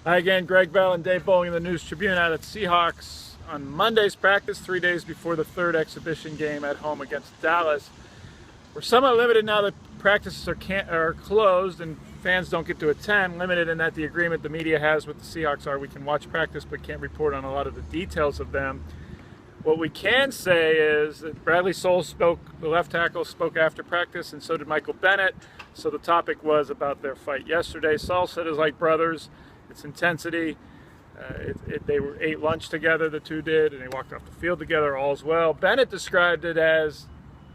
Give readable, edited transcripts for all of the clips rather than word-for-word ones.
Hi again, Greg Bell and Dave Boling of the News Tribune out at Seahawks on Monday's practice, 3 days before the third exhibition game at home against Dallas. We're somewhat limited now that practices are closed and fans don't get to attend, limited in that the agreement the media has with the Seahawks are we can watch practice but can't report on a lot of the details of them. What we can say is that Bradley Soul spoke, the left tackle spoke after practice, and so did Michael Bennett. So the topic was about their fight yesterday. Saul said it's like brothers. It's intensity. They ate lunch together, the two did, and they walked off the field together, all's well. Bennett described it as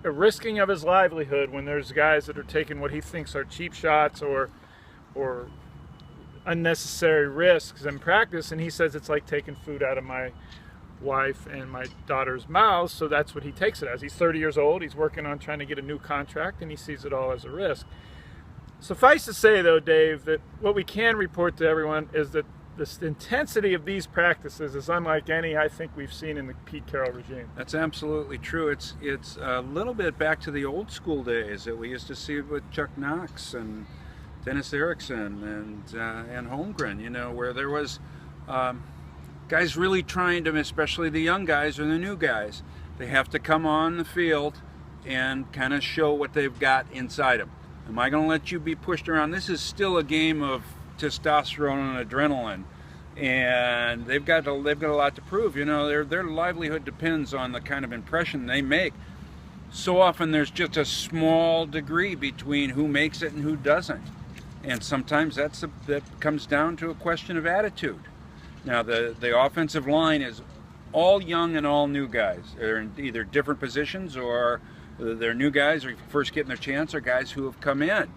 a risking of his livelihood when there's guys that are taking what he thinks are cheap shots or unnecessary risks in practice, and he says it's like taking food out of my wife and my daughter's mouths, so that's what he takes it as. He's 30 years old, he's working on trying to get a new contract, and he sees it all as a risk. Suffice to say, though, Dave, that what we can report to everyone is that the intensity of these practices is unlike any I think we've seen in the Pete Carroll regime. That's absolutely true. It's a little bit back to the old school days that we used to see with Chuck Knox and Dennis Erickson and Holmgren, you know, where there was guys really trying to, especially the young guys or the new guys, they have to come on the field and kind of show what they've got inside them. Am I going to let you be pushed around? This is still a game of testosterone and adrenaline, and they've got a lot to prove. You know, their livelihood depends on the kind of impression they make. So often there's just a small degree between who makes it and who doesn't, and sometimes that comes down to a question of attitude. Now the offensive line is all young and all new guys. They're in either different positions or they're new guys or first getting their chance or guys who have come in.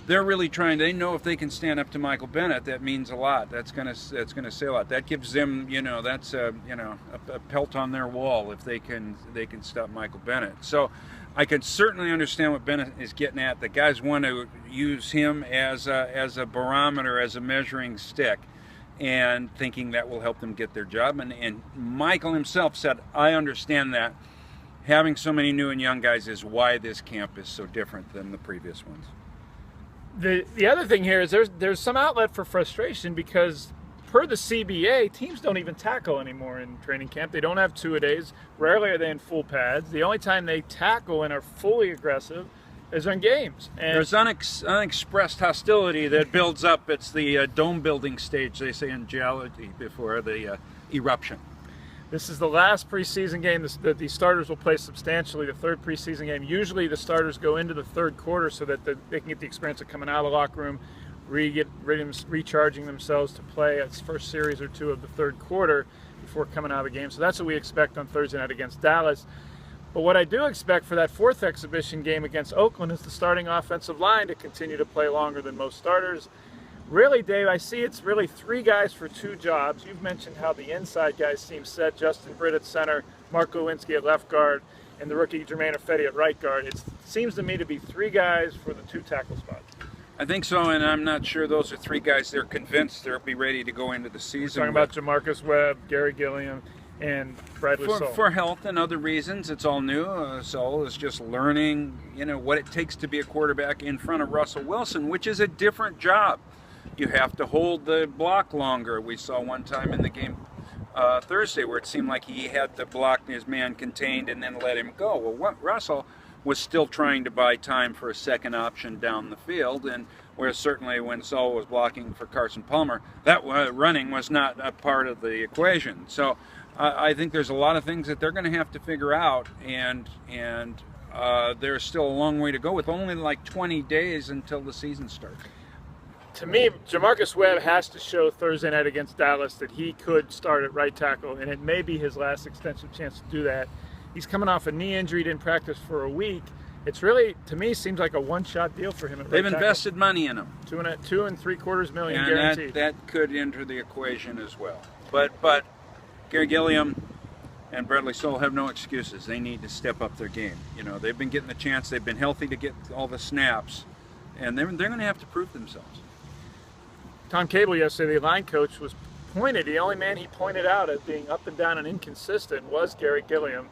They're really trying. They know if they can stand up to Michael Bennett, that means a lot. That's gonna say a lot. That gives them, you know, that's a pelt on their wall if they can stop Michael Bennett. So I can certainly understand what Bennett is getting at. The guys want to use him as a barometer, as a measuring stick, and thinking that will help them get their job. And Michael himself said, I understand that. Having so many new and young guys is why this camp is so different than the previous ones. The other thing here is there's some outlet for frustration because per the CBA, teams don't even tackle anymore in training camp. They don't have two-a-days. Rarely are they in full pads. The only time they tackle and are fully aggressive is in games. And there's unexpressed hostility that builds up. It's the dome building stage, they say in geology, before the eruption. This is the last preseason game that the starters will play substantially, the third preseason game. Usually the starters go into the third quarter so that they can get the experience of coming out of the locker room, recharging themselves to play its first series or two of the third quarter before coming out of the game. So that's what we expect on Thursday night against Dallas. But what I do expect for that fourth exhibition game against Oakland is the starting offensive line to continue to play longer than most starters. Really, Dave, I see it's really three guys for two jobs. You've mentioned how the inside guys seem set. Justin Britt at center, Mark Lewinsky at left guard, and the rookie Jermaine Ifedi at right guard. It seems to me to be three guys for the two tackle spots. I think so, and I'm not sure those are three guys they're convinced they'll be ready to go into the season. We're talking about Jamarcus Webb, Gary Gilliam, and Bradley Soul. For health and other reasons, it's all new. Soul is just learning, you know, what it takes to be a quarterback in front of Russell Wilson, which is a different job. You have to hold the block longer. We saw one time in the game Thursday where it seemed like he had the block his man contained and then let him go. Well, Russell was still trying to buy time for a second option down the field, and whereas certainly when Saul was blocking for Carson Palmer, that running was not a part of the equation. So I think there's a lot of things that they're going to have to figure out, and there's still a long way to go with only like 20 days until the season starts. To me, Jamarcus Webb has to show Thursday night against Dallas that he could start at right tackle, and it may be his last extensive chance to do that. He's coming off a knee injury, didn't practice for a week. It's really, to me, seems like a one-shot deal for him at right They've tackle. Invested money in him. $2.75 million and guaranteed. That could enter the equation as well. But Gary Gilliam and Bradley Soul have no excuses. They need to step up their game. You know, they've been getting the chance. They've been healthy to get all the snaps, and they're going to have to prove themselves. Tom Cable yesterday, the line coach, was pointed. The only man he pointed out as being up and down and inconsistent was Gary Gilliam.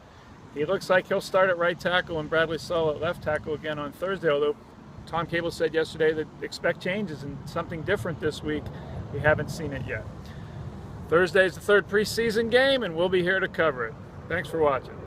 He looks like he'll start at right tackle and Bradley Soul at left tackle again on Thursday, although Tom Cable said yesterday that expect changes and something different this week. We haven't seen it yet. Thursday's the third preseason game, and we'll be here to cover it. Thanks for watching.